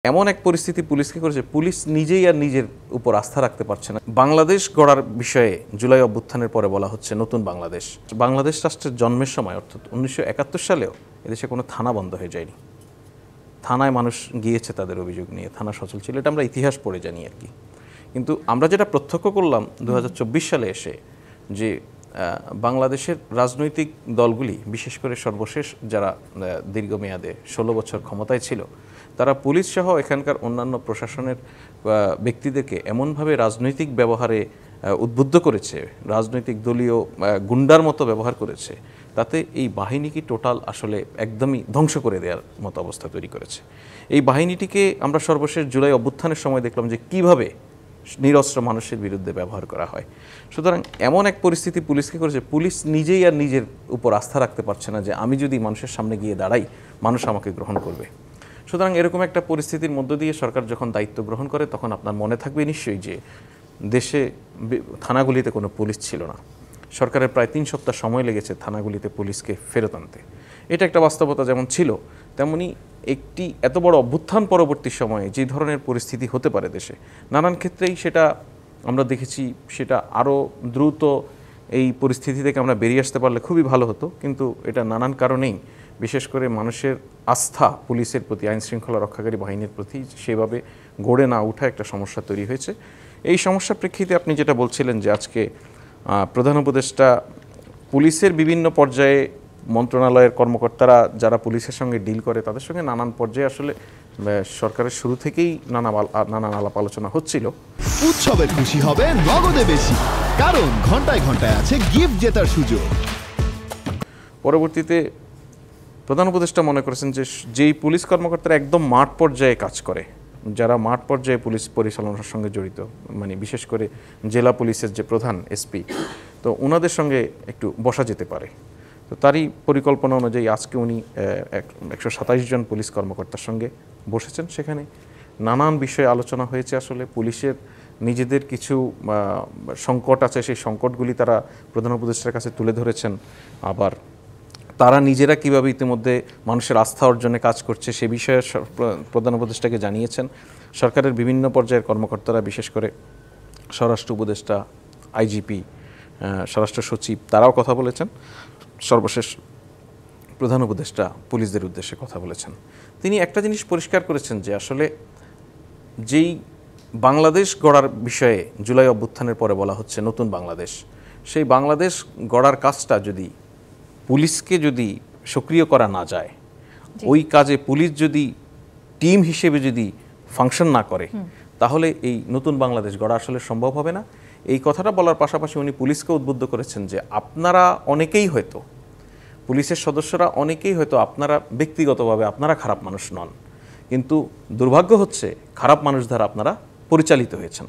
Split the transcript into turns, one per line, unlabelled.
এমন এক পরিস্থিতি পুলিশকে করেছে, পুলিশ নিজেই আর নিজের উপর আস্থা রাখতে পারছে না। বাংলাদেশ গড়ার বিষয়ে জুলাই অভ্যুত্থানের পরে বলা হচ্ছে নতুন বাংলাদেশ। বাংলাদেশ রাষ্ট্রের জন্মের সময় অর্থাৎ 1971 সালেও এদেশে কোনো থানা বন্ধ হয়ে যায়নি। থানায় মানুষ গিয়েছে তাদের অভিযোগ নিয়ে, থানা সচল ছিল, এটা আমরা ইতিহাস পড়ে জানি আর কি। কিন্তু আমরা যেটা প্রত্যক্ষ করলাম 2024 সালে এসে, যে বাংলাদেশের রাজনৈতিক দলগুলি, বিশেষ করে সর্বশেষ যারা দীর্ঘমেয়াদে 16 বছর ক্ষমতায় ছিল, তারা পুলিশ সহ এখানকার অন্যান্য প্রশাসনের ব্যক্তিদেরকে এমনভাবে রাজনৈতিক ব্যবহারে উদ্বুদ্ধ করেছে, রাজনৈতিক দলীয় গুন্ডার মতো ব্যবহার করেছে, তাতে এই বাহিনীকে টোটাল আসলে একদমই ধ্বংস করে দেওয়ার মতো অবস্থা তৈরি করেছে। এই বাহিনীটিকে আমরা সর্বশেষ জুলাই অভ্যুত্থানের সময় দেখলাম যে কীভাবে নিরস্ত্র মানুষের বিরুদ্ধে ব্যবহার করা হয়। সুতরাং এমন এক পরিস্থিতি পুলিশকে করেছে, পুলিশ নিজেই আর নিজের উপর আস্থা রাখতে পারছে না যে আমি যদি মানুষের সামনে গিয়ে দাঁড়াই, মানুষ আমাকে গ্রহণ করবে। সুতরাং এরকম একটা পরিস্থিতির মধ্য দিয়ে সরকার যখন দায়িত্ব গ্রহণ করে, তখন আপনার মনে থাকবে নিশ্চয়ই যে দেশে থানাগুলিতে কোনো পুলিশ ছিল না। সরকারের প্রায় 3 সপ্তাহ সময় লেগেছে থানাগুলিতে পুলিশকে ফেরত আনতে। এটা একটা বাস্তবতা যেমন ছিল, তেমনি একটি এত বড় অভ্যুত্থান পরবর্তী সময়ে যে ধরনের পরিস্থিতি হতে পারে দেশে, নানান ক্ষেত্রেই সেটা আমরা দেখেছি। সেটা আরও দ্রুত এই পরিস্থিতি থেকে আমরা বেরিয়ে আসতে পারলে খুবই ভালো হতো, কিন্তু এটা নানান কারণেই, বিশেষ করে মানুষের আস্থা পুলিশের প্রতি, আইন শৃঙ্খলা রক্ষাকারী বাহিনীর প্রতি সেভাবে গড়ে না ওঠা একটা সমস্যা তৈরি হয়েছে। এই সমস্যার প্রেক্ষিতে আপনি যেটা বলছিলেন যে আজকে প্রধান উপদেষ্টা পুলিশের বিভিন্ন পর্যায়ে, মন্ত্রণালয়ের কর্মকর্তারা যারা পুলিশের সঙ্গে ডিল করে, তাদের সঙ্গে নানান পর্যায়ে আসলে সরকারের শুরু থেকেই নানান আলাপ আলোচনা হচ্ছিল।
উৎসবের খুশি হবে নগদে বেশি, কারণ ঘন্টায় ঘন্টায় আছে গিফট জেতার সুযোগ।
পরবর্তীতে প্রধান উপদেষ্টা মনে করেছেন যে যেই পুলিশ কর্মকর্তারা একদম মাঠ পর্যায়ে কাজ করে, যারা মাঠ পর্যায়ে পুলিশ পরিচালনার সঙ্গে জড়িত, মানে বিশেষ করে জেলা পুলিশের যে প্রধান এসপি, তো ওনাদের সঙ্গে একটু বসা যেতে পারে। তো তারই পরিকল্পনা অনুযায়ী আজকে উনি 127 জন পুলিশ কর্মকর্তার সঙ্গে বসেছেন। সেখানে নানান বিষয়ে আলোচনা হয়েছে। আসলে পুলিশের নিজেদের কিছু সংকট আছে, সেই সংকটগুলি তারা প্রধান উপদেষ্টার কাছে তুলে ধরেছেন। আবার তারা নিজেরা কীভাবে ইতিমধ্যে মানুষের আস্থা অর্জনে কাজ করছে সে বিষয়ে প্রধান উপদেষ্টাকে জানিয়েছেন। সরকারের বিভিন্ন পর্যায়ের কর্মকর্তারা, বিশেষ করে স্বরাষ্ট্র উপদেষ্টা, আইজিপি, স্বরাষ্ট্র সচিব, তারাও কথা বলেছেন। সর্বশেষ প্রধান উপদেষ্টা পুলিশদের উদ্দেশ্যে কথা বলেছেন। তিনি একটা জিনিস পরিষ্কার করেছেন যে আসলে যেই বাংলাদেশ গড়ার বিষয়ে জুলাই অভ্যুত্থানের পরে বলা হচ্ছে নতুন বাংলাদেশ, সেই বাংলাদেশ গড়ার কাজটা যদি পুলিশকে যদি সক্রিয় করা না যায়, ওই কাজে পুলিশ যদি টিম হিসেবে যদি ফাংশন না করে, তাহলে এই নতুন বাংলাদেশ গড়া আসলে সম্ভব হবে না। এই কথাটা বলার পাশাপাশি উনি পুলিশকে উদ্বুদ্ধ করেছেন যে আপনারা অনেকেই হয়তো, পুলিশের সদস্যরা অনেকেই হয়তো আপনারা ব্যক্তিগতভাবে আপনারা খারাপ মানুষ নন, কিন্তু দুর্ভাগ্য হচ্ছে খারাপ মানুষ দ্বারা আপনারা পরিচালিত হয়েছেন।